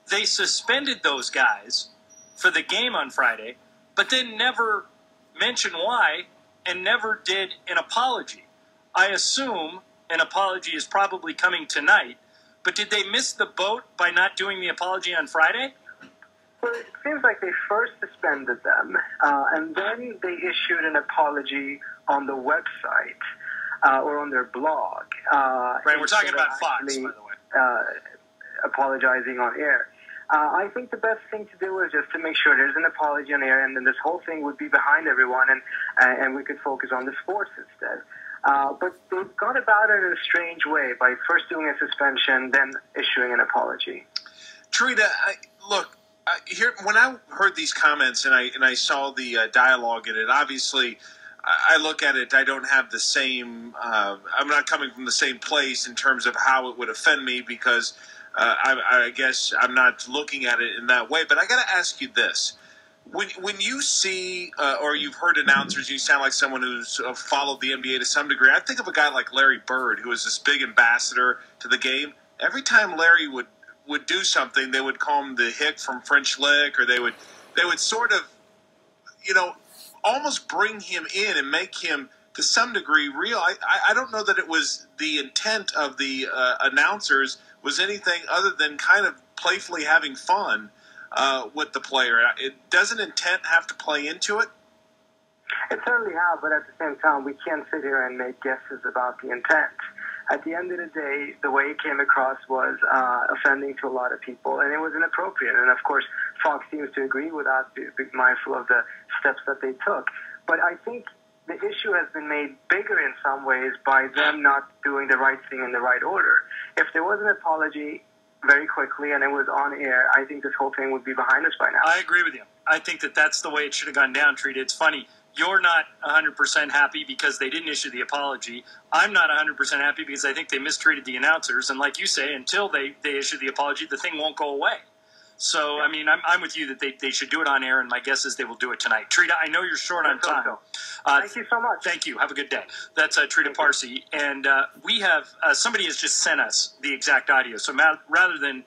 they suspended those guys for the game on Friday, but then never mentioned why and never did an apology. I assume an apology is probably coming tonight, but did they miss the boat by not doing the apology on Friday? Well, it seems like they first suspended them, and then they issued an apology on the website or on their blog. Right, we're talking about Fox, by the way. Apologizing on air. I think the best thing to do is just to make sure there's an apology on air, and then this whole thing would be behind everyone, and we could focus on the sports instead. But they've gone about it in a strange way by first doing a suspension, then issuing an apology. Trita, here when I heard these comments and I saw the dialogue in it, obviously I look at it. I don't have the same. I'm not coming from the same place in terms of how it would offend me because I guess I'm not looking at it in that way. But I got to ask you this: when you see or you've heard announcers, you sound like someone who's followed the NBA to some degree. I think of a guy like Larry Bird, who is this big ambassador to the game. Every time Larry would do something, they would call him the hick from French Lick, or they would sort of, almost bring him in and make him to some degree real. I don't know that it was the intent of the announcers was anything other than kind of playfully having fun with the player. Doesn't intent have to play into it? It certainly has, but at the same time, we can't sit here and make guesses about the intent. At the end of the day, the way it came across was offending to a lot of people, and it was inappropriate. And, of course, Fox seems to agree with that, be mindful of the steps that they took. But I think the issue has been made bigger in some ways by them not doing the right thing in the right order. If there was an apology very quickly and it was on air, I think this whole thing would be behind us by now. I agree with you. I think that that's the way it should have gone down, Trita. It's funny. You're not 100% happy because they didn't issue the apology. I'm not 100% happy because I think they mistreated the announcers. And like you say, until they issue the apology, the thing won't go away. So, I mean, I'm with you that they should do it on air, and my guess is they will do it tonight. Trita, I know you're short on time. Thank you so much. Thank you. Have a good day. That's Trita Parsi. And we have somebody has just sent us the exact audio. So rather than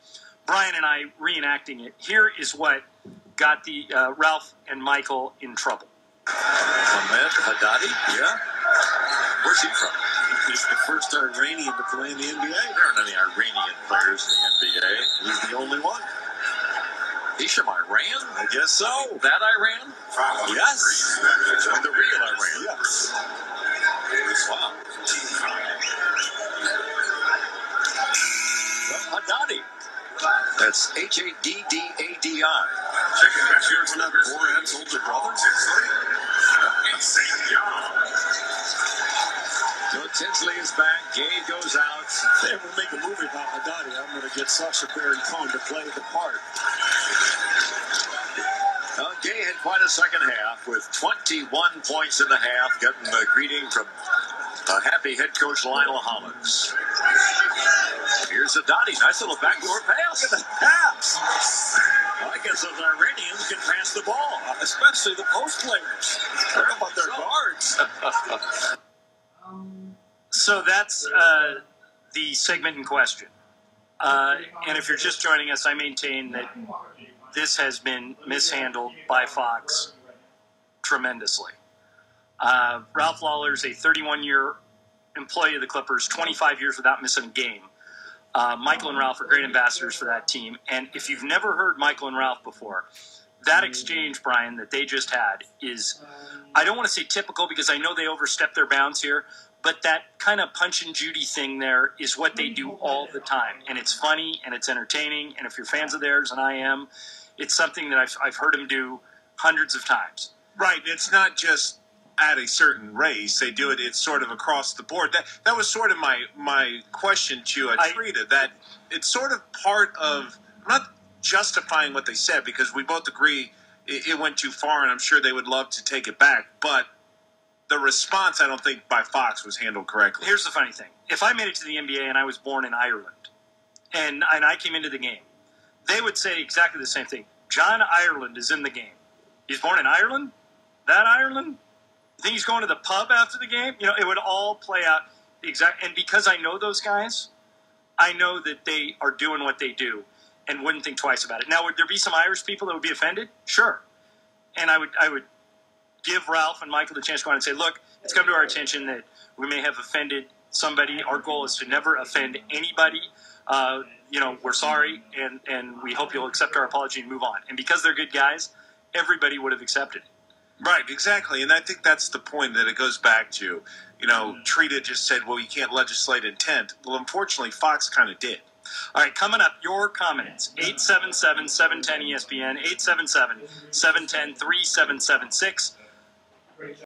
Brian and I reenacting it, here is what got the Ralph and Michael in trouble. Hamed Haddadi? Yeah? Where's he from? He's the first Iranian to play in the NBA. There aren't any Iranian players in the NBA. He's the only one. He's from Iran? I guess so. That Iran? Yes. The real Iran? Yes. Wow. Haddadi. That's Haddadi. Here's another Borat's older brother. So Tinsley is back. Gay goes out. If they ever make a movie about Haddadi, I'm going to get Sacha Baron Cohen to play the part. Gay had quite a second half with 21 points in the half, getting a greeting from happy head coach Lionel Hollins. Here's Haddadi. Nice little backdoor pass. Look at the pass. I guess those Iranians can pass the ball, especially the post players. I don't know about their guards. So that's the segment in question. And if you're just joining us, I maintain that this has been mishandled by Fox tremendously. Ralph Lawler is a 31-year employee of the Clippers, 25 years without missing a game. Michael and Ralph are great ambassadors for that team. And if you've never heard Michael and Ralph before, that exchange, Brian, that they just had is, I don't want to say typical because I know they overstepped their bounds here, but that kind of Punch and Judy thing there is what they do all the time. And it's funny and it's entertaining. And if you're fans of theirs, and I am, it's something that I've heard them do hundreds of times. Right. It's not just at a certain race. They do it. It's sort of across the board. That was sort of my question to Trita, that it's sort of part of, I'm not justifying what they said because we both agree it went too far and I'm sure they would love to take it back. But the response, I don't think, by Fox was handled correctly. Here's the funny thing. If I made it to the NBA and I was born in Ireland and I came into the game, they would say exactly the same thing. John Ireland is in the game. He's born in Ireland? That Ireland? You think he's going to the pub after the game? You know, it would all play out the exact. And because I know those guys, I know that they are doing what they do. and wouldn't think twice about it. Now, would there be some Irish people that would be offended? Sure. And I would give Ralph and Michael the chance to go on and say, look, it's come to our attention that we may have offended somebody. Our goal is to never offend anybody. We're sorry, and we hope you'll accept our apology and move on. And because they're good guys, everybody would have accepted it. Right, exactly. And I think that's the point that it goes back to. Trita just said, well, you can't legislate intent. Well, unfortunately, Fox kind of did. All right, coming up, your comments, 877-710-ESPN, 877-710-3776.